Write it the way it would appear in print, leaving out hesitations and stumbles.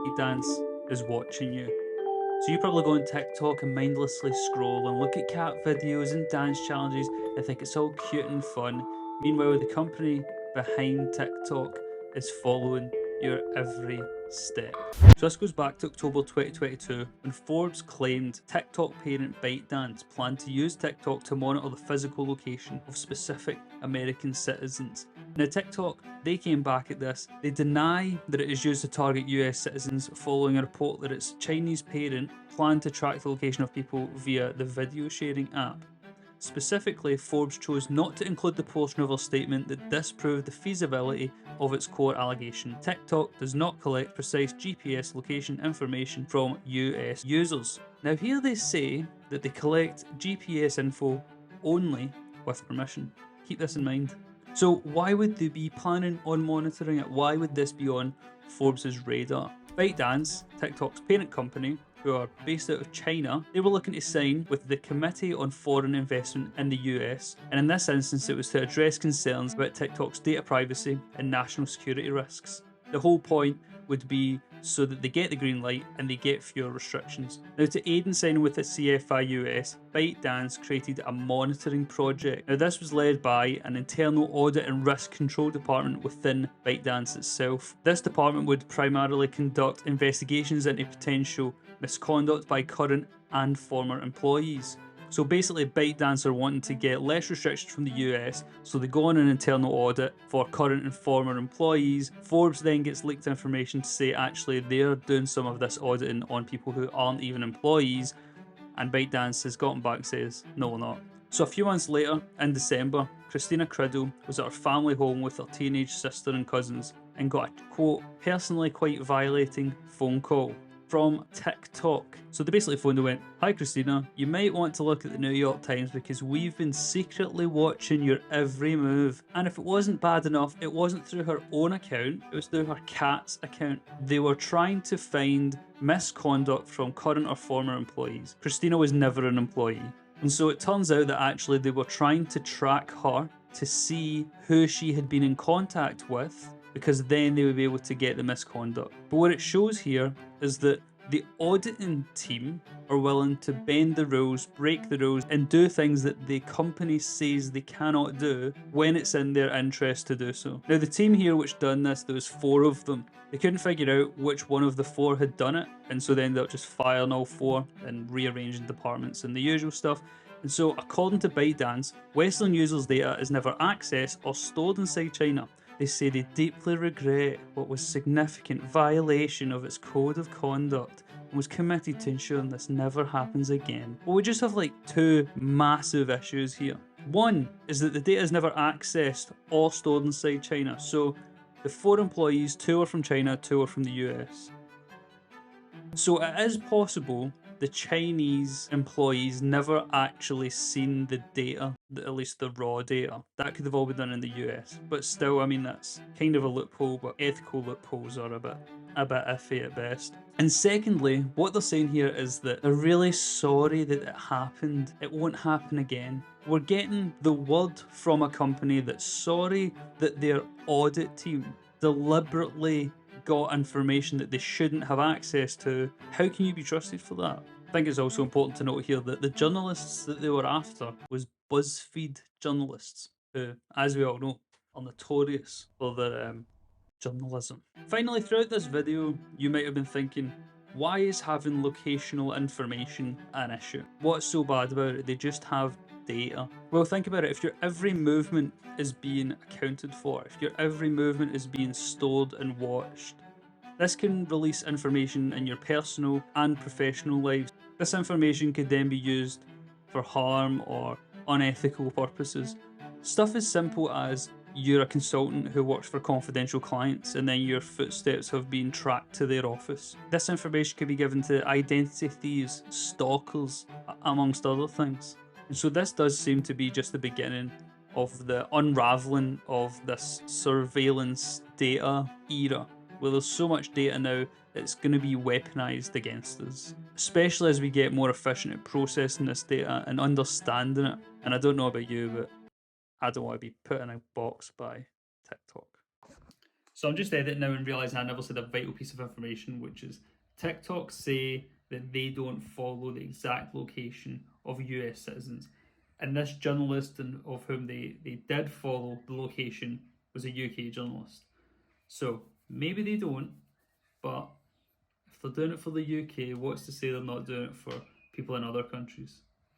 ByteDance is watching you. So you probably go on TikTok and mindlessly scroll and look at cat videos and dance challenges and think it's all cute and fun. Meanwhile, the company behind TikTok is following your every step. So this goes back to October 2022 when Forbes claimed TikTok parent ByteDance planned to use TikTok to monitor the physical location of specific American citizens. Now TikTok, they came back at this. They deny that it is used to target US citizens following a report that its Chinese parent planned to track the location of people via the video sharing app. Specifically, Forbes chose not to include the portion of our statement that disproved the feasibility of its core allegation. TikTok does not collect precise GPS location information from US users. Now here they say that they collect GPS info only with permission. Keep this in mind. So why would they be planning on monitoring it? Why would this be on Forbes' radar? ByteDance, TikTok's parent company, who are based out of China, they were looking to sign with the Committee on Foreign Investment in the US, and in this instance it was to address concerns about TikTok's data privacy and national security risks. The whole point would be so that they get the green light and they get fewer restrictions. Now, to aid in signing with the CFI US, ByteDance created a monitoring project. Now, this was led by an internal audit and risk control department within ByteDance itself. This department would primarily conduct investigations into potential misconduct by current and former employees. So basically, ByteDance are wanting to get less restrictions from the US, so they go on an internal audit for current and former employees. Forbes then gets leaked information to say actually they're doing some of this auditing on people who aren't even employees, and ByteDance has gotten back and says, no, we're not. So a few months later, in December, Christina Criddle was at her family home with her teenage sister and cousins and got a, quote, personally quite violating phone call from TikTok. So they basically phoned and went, "Hi Christina, you might want to look at the New York Times because we've been secretly watching your every move." And if it wasn't bad enough, it wasn't through her own account, it was through her cat's account. They were trying to find misconduct from current or former employees. Christina was never an employee. And so it turns out that actually they were trying to track her to see who she had been in contact with, because then they would be able to get the misconduct. But what it shows here is that the auditing team are willing to bend the rules, break the rules, and do things that the company says they cannot do when it's in their interest to do so. Now, the team here which done this, there was 4 of them. They couldn't figure out which one of the 4 had done it, and so they ended up just firing all 4 and rearranging departments and the usual stuff. And so, according to ByteDance, Western users' data is never accessed or stored inside China. They say they deeply regret what was significant violation of its code of conduct and was committed to ensuring this never happens again. But we just have like 2 massive issues here. One is that the data is never accessed or stored inside China. So the 4 employees, 2 are from China, 2 are from the US. So it is possible the Chinese employees never actually seen the data, at least the raw data. That could have all been done in the US. But still, I mean, that's kind of a loophole, but ethical loopholes are a bit iffy at best. And secondly, what they're saying here is that they're really sorry that it happened. It won't happen again. We're getting the word from a company that's sorry that their audit team deliberately got information that they shouldn't have access to. How can you be trusted for that? I think it's also important to note here that the journalists that they were after was BuzzFeed journalists, who, as we all know, are notorious for their journalism. Finally, throughout this video, you might have been thinking, why is having locational information an issue? What's so bad about it? They just have data. Well, think about it. If your every movement is being accounted for, if your every movement is being stored and watched, this can release information in your personal and professional lives. This information could then be used for harm or unethical purposes. Stuff as simple as you're a consultant who works for confidential clients and then your footsteps have been tracked to their office. This information could be given to identity thieves, stalkers, amongst other things. And so this does seem to be just the beginning of the unraveling of this surveillance data era, where there's so much data now it's going to be weaponized against us, especially as we get more efficient at processing this data and understanding it. And I don't know about you, but I don't want to be put in a box by TikTok. So I'm just editing now and realising I never said a vital piece of information, which is TikTok say that they don't follow the exact location of US citizens. And this journalist of whom they did follow the location was a UK journalist. So maybe they don't, but if they're doing it for the UK, what's to say they're not doing it for people in other countries?